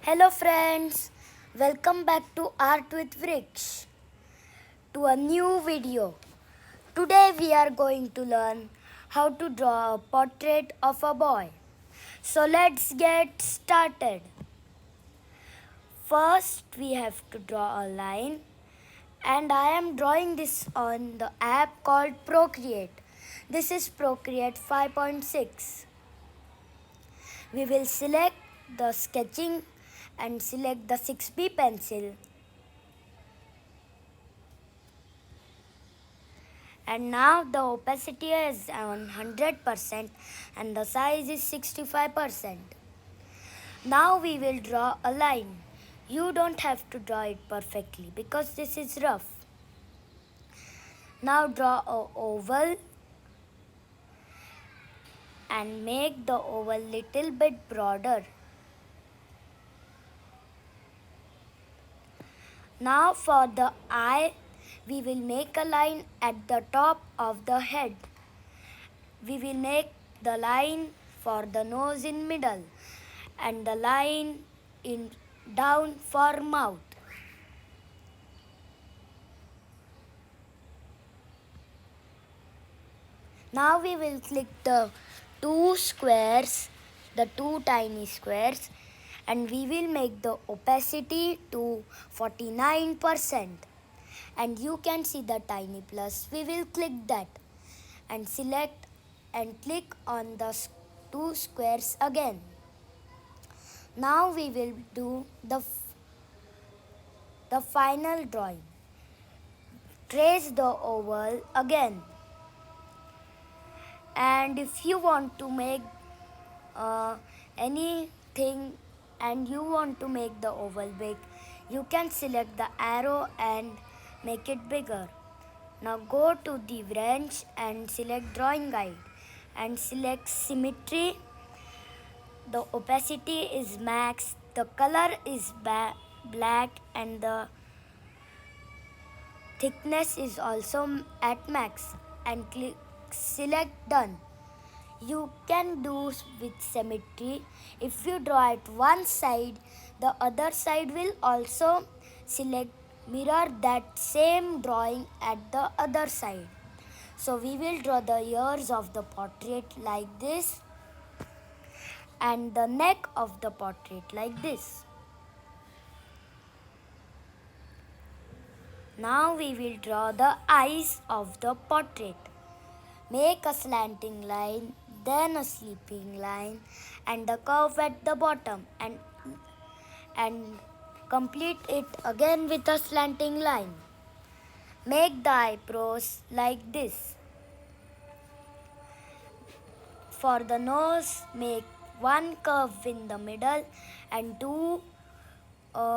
Hello friends, welcome back to Art with Vriksh to a new video. Today we are going to learn how to draw a portrait of a boy. So let's get started. First we have to draw a line and I am drawing this on the app called Procreate. This is Procreate 5.6. We will select the sketching and select the 6B pencil. And now the opacity is on 100% and the size is 65%. Now we will draw a line. You don't have to draw it perfectly because this is rough. Now draw a oval and make the oval little bit broader. Now for the eye, we will make a line at the top of the head. We will make the line for the nose in middle and the line in down for mouth. Now we will click the two squares, the two tiny squares, and we will make the opacity to 49%. And you can see the tiny plus. We will click that and select and click on the two squares again. Now we will do the final drawing. Trace the oval again. And if you want to make anything and you want to make the oval big, you can select the arrow and make it bigger. Now go to the branch and select drawing guide and select symmetry. The opacity is max, the color is black and the thickness is also at max, and click select done. You can do with symmetry. If you draw at one side, the other side will also select mirror that same drawing at the other side. So we will draw the ears of the portrait like this and the neck of the portrait like this. Now we will draw the eyes of the portrait. Make a slanting line, then a sleeping line and a curve at the bottom and complete it again with a slanting line. Make the eyebrows like this. For the nose, make one curve in the middle and two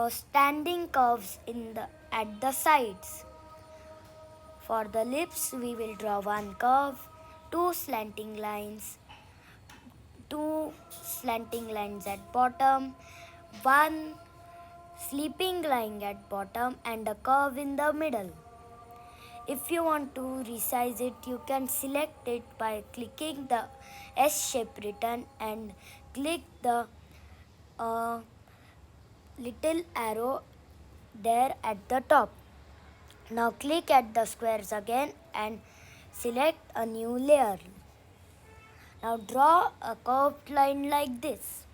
standing curves at the sides. For the lips, we will draw one curve, two slanting lines at bottom, one sleeping line at bottom and a curve in the middle. If you want to resize it, you can select it by clicking the S shape written and click the little arrow there at the top. Now click at the squares again and select a new layer. Now draw a curved line like this.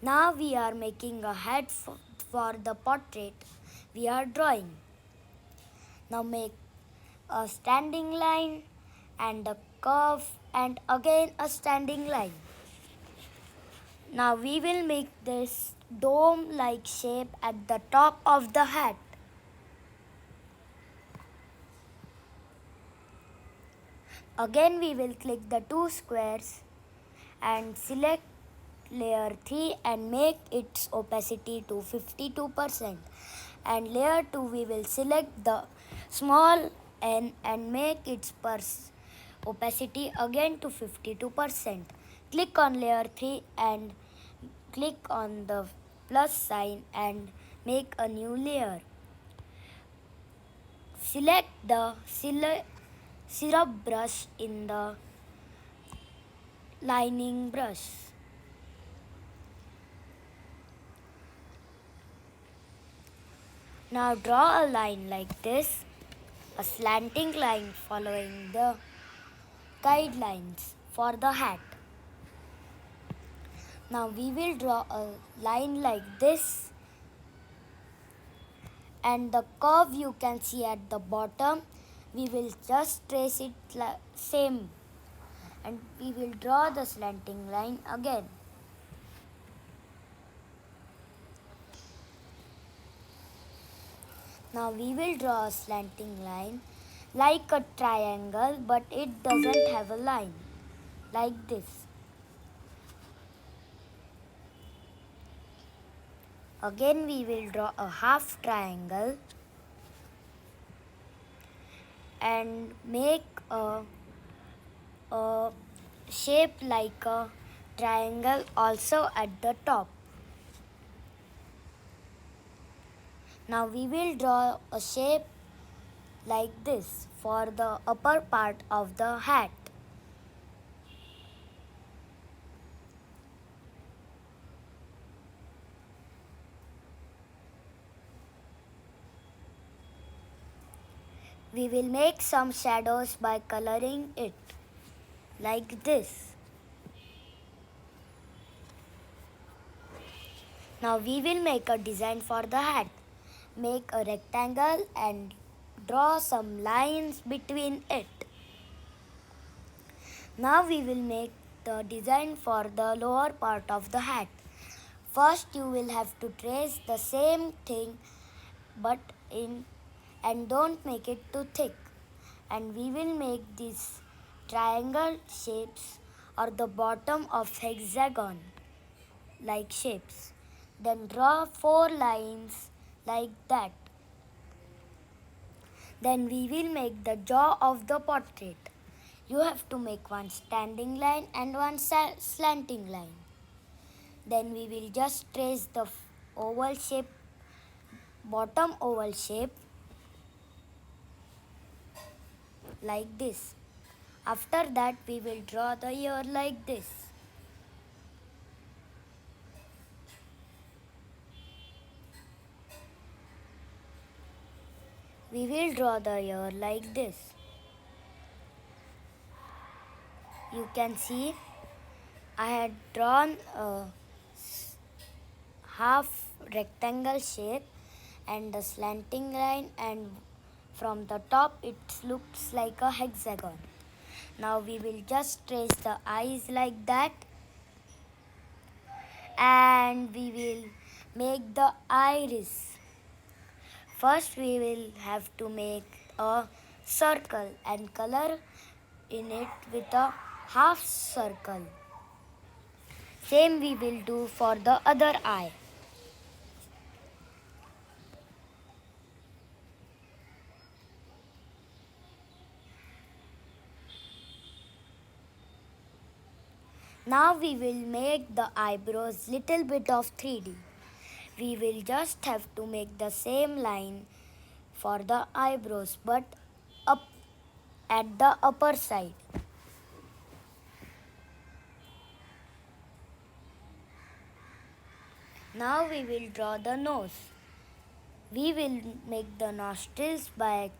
Now we are making a head for the portrait we are drawing. Now make a standing line and a curve and again a standing line. Now we will make this dome-like shape at the top of the hat. Again we will click the two squares and select layer 3 and make its opacity to 52%. And layer 2 we will select the small n and make its opacity again to 52%. Click on layer 3 and click on the plus sign and make a new layer. Select the syrup brush in the lining brush. Now draw a line like this, a slanting line following the guidelines for the hat. Now we will draw a line like this, and the curve you can see at the bottom, we will just trace it same, and we will draw the slanting line again. Now we will draw a slanting line like a triangle, but it doesn't have a line like this. Again we will draw a half triangle and make a shape like a triangle also at the top. Now we will draw a shape like this for the upper part of the hat. We will make some shadows by coloring it like this. Now we will make a design for the hat. Make a rectangle and draw some lines between it. Now we will make the design for the lower part of the hat. First you will have to trace the same thing but in and don't make it too thick. And we will make these triangle shapes or the bottom of hexagon like shapes. Then draw 4 lines like that. Then we will make the jaw of the portrait. You have to make one standing line and one slanting line. Then we will just trace the oval shape, bottom oval shape like this. After that we will draw the ear like this. We will draw the ear like this. You can see I had drawn a half rectangle shape and the slanting line, and from the top it looks like a hexagon. Now we will just trace the eyes like that, and we will make the iris. First we will have to make a circle and color in it with a half circle. Same we will do for the other eye. Now we will make the eyebrows little bit of 3D. We will just have to make the same line for the eyebrows but up at the upper side. Now we will draw the nose. We will make the nostrils by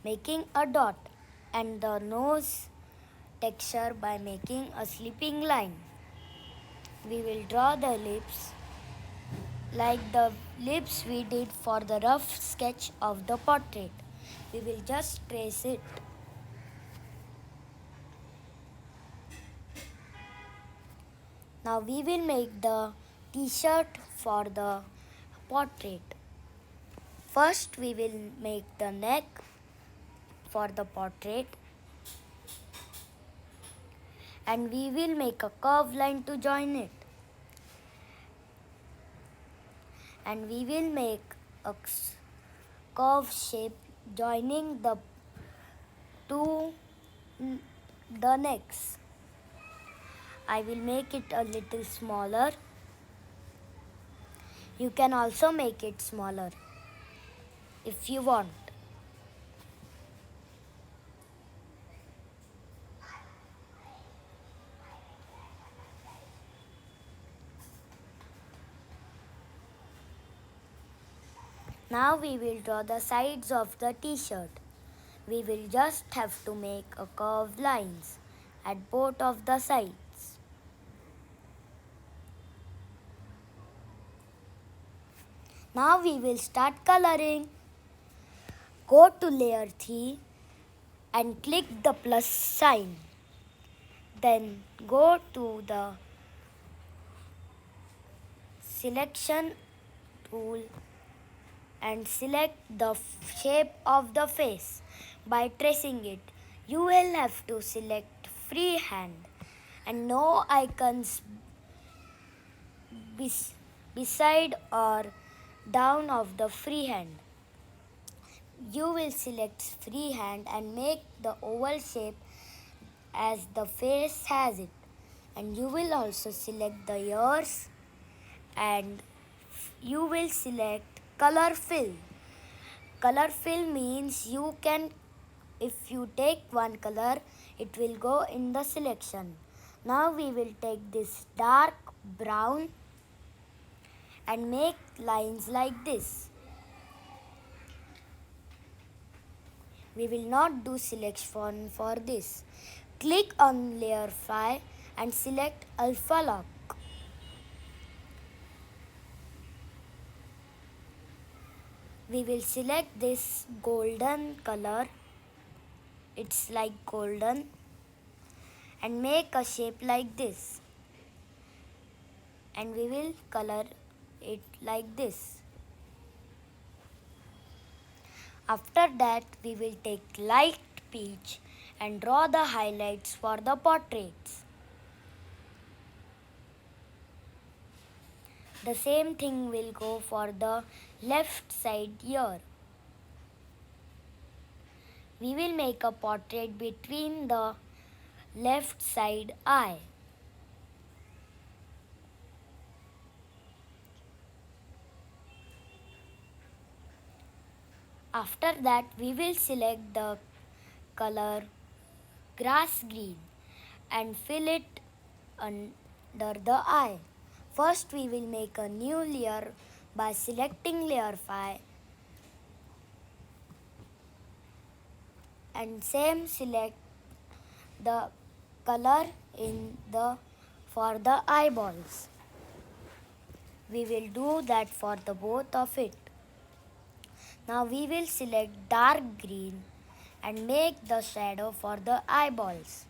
making a dot, and the nose texture by making a sleeping line. We will draw the lips like the lips we did for the rough sketch of the portrait. We will just trace it. Now we will make the t-shirt for the portrait. First we will make the neck for the portrait, and we will make a curved line to join it. And we will make a curve shape joining the two the necks. I will make it a little smaller. You can also make it smaller if you want. Now we will draw the sides of the t-shirt. We will just have to make a curved lines at both of the sides. Now we will start coloring. Go to layer 3 and click the plus sign. Then go to the selection tool and select the shape of the face by tracing it. You will have to select freehand and no icons beside or down of the freehand. You will select freehand and make the oval shape as the face has it. And you will also select the ears and you will select color fill. Color fill means you can, if you take one color, it will go in the selection. Now we will take this dark brown and make lines like this. We will not do selection for this. Click on layer 5 and select alpha lock. We will select this golden color. It's like golden. And make a shape like this. And we will color it like this. After that, we will take light peach and draw the highlights for the portraits. The same thing will go for the left side here. We will make a portrait between the left side eye. After that, we will select the color grass green and fill it under the eye. First, we will make a new layer by selecting layer 5 and same select the color for the eyeballs. We will do that for the both of it. Now we will select dark green and make the shadow for the eyeballs.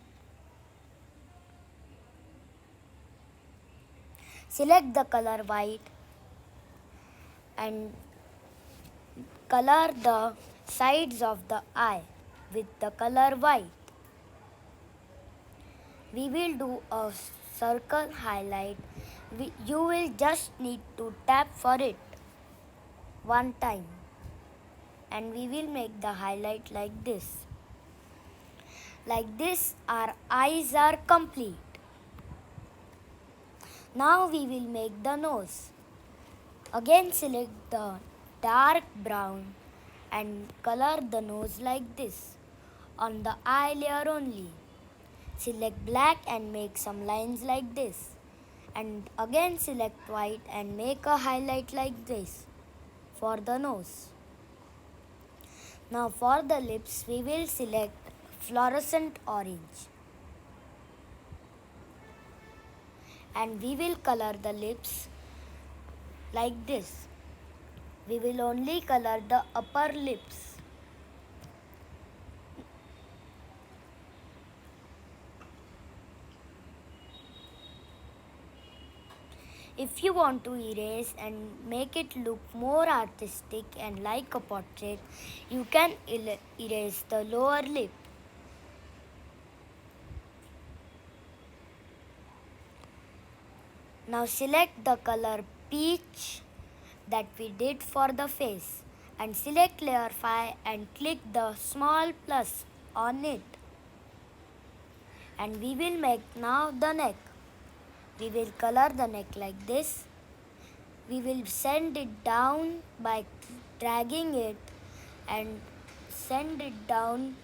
Select the color white and color the sides of the eye with the color white. We will do a circle highlight. You will just need to tap for it one time. And we will make the highlight like this. Like this, our eyes are complete. Now we will make the nose. Again select the dark brown and color the nose like this on the eye layer only. Select black and make some lines like this. And again select white and make a highlight like this for the nose. Now for the lips, we will select fluorescent orange. And we will color the lips like this. We will only color the upper lips. If you want to erase and make it look more artistic and like a portrait, you can erase the lower lip. Now select the color peach that we did for the face and select layer 5 and click the small plus on it. And we will make now the neck. We will color the neck like this. We will send it down by dragging it and send it down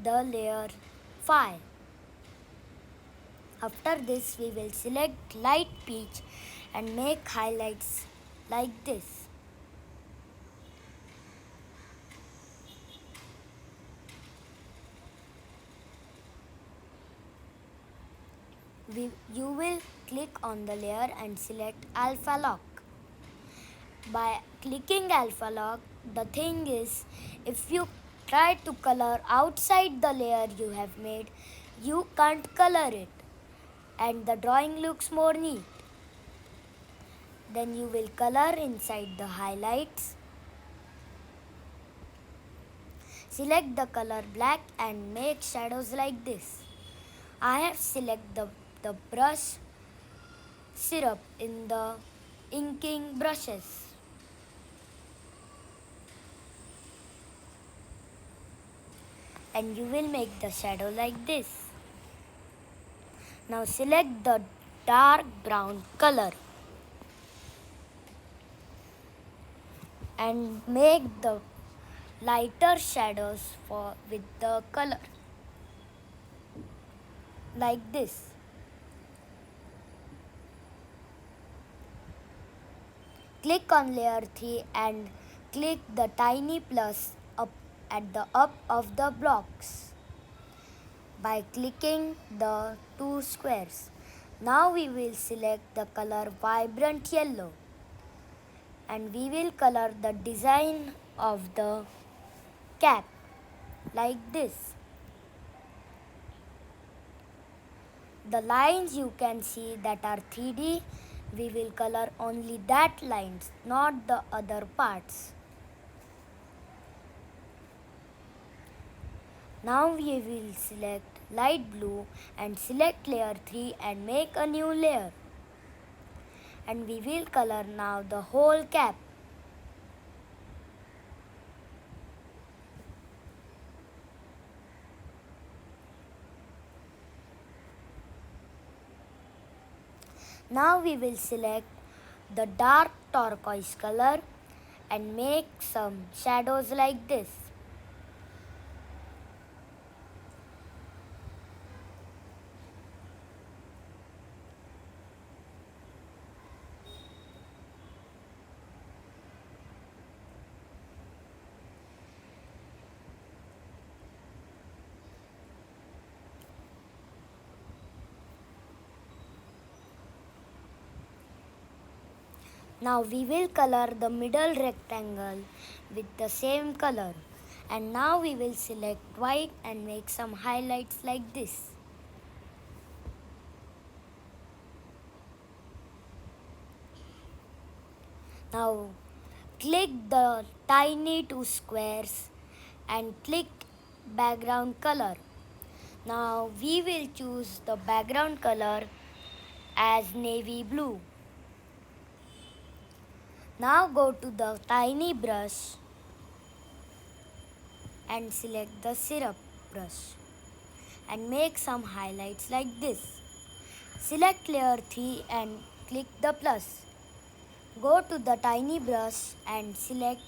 the layer 5. After this, we will select light peach and make highlights like this. you will click on the layer and select alpha lock. By clicking alpha lock, the thing is, if you try to color outside the layer you have made, you can't color it and the drawing looks more neat. Then you will color inside the highlights. Select the color black and make shadows like this. I have selected the brush syrup in the inking brushes. And you will make the shadow like this. Now select the dark brown color and make the lighter shadows with the color like this. Click on layer 3 and click the tiny plus up at the up of the blocks by clicking the two squares. Now we will select the color vibrant yellow and we will color the design of the cap like this. The lines you can see that are 3D, we will color only that lines, not the other parts. Now we will select light blue and select layer 3 and make a new layer. And we will color now the whole cap. Now we will select the dark turquoise color and make some shadows like this. Now we will color the middle rectangle with the same color. And now we will select white and make some highlights like this. Now click the tiny two squares and click background color. Now we will choose the background color as navy blue. Now go to the tiny brush and select the syrup brush and make some highlights like this. Select layer 3 and click the plus. Go to the tiny brush and select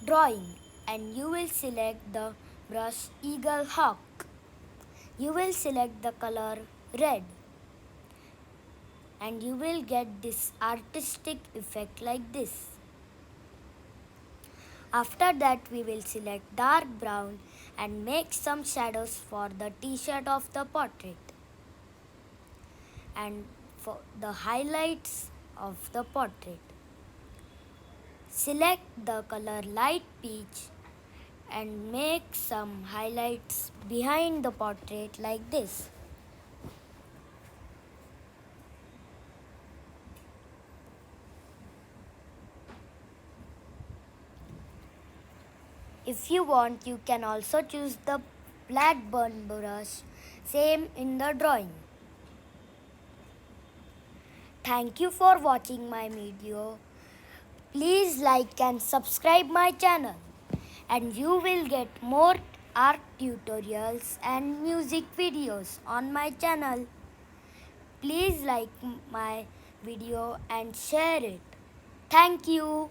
drawing and you will select the brush eagle hawk. You will select the color red and you will get this artistic effect like this. After that we will select dark brown and make some shadows for the t-shirt of the portrait and for the highlights of the portrait. Select the color light peach and make some highlights behind the portrait like this. If you want, you can also choose the black burn brush, same in the drawing. Thank you for watching my video. Please like and subscribe my channel and you will get more art tutorials and music videos on my channel. Please like my video and share it. Thank you.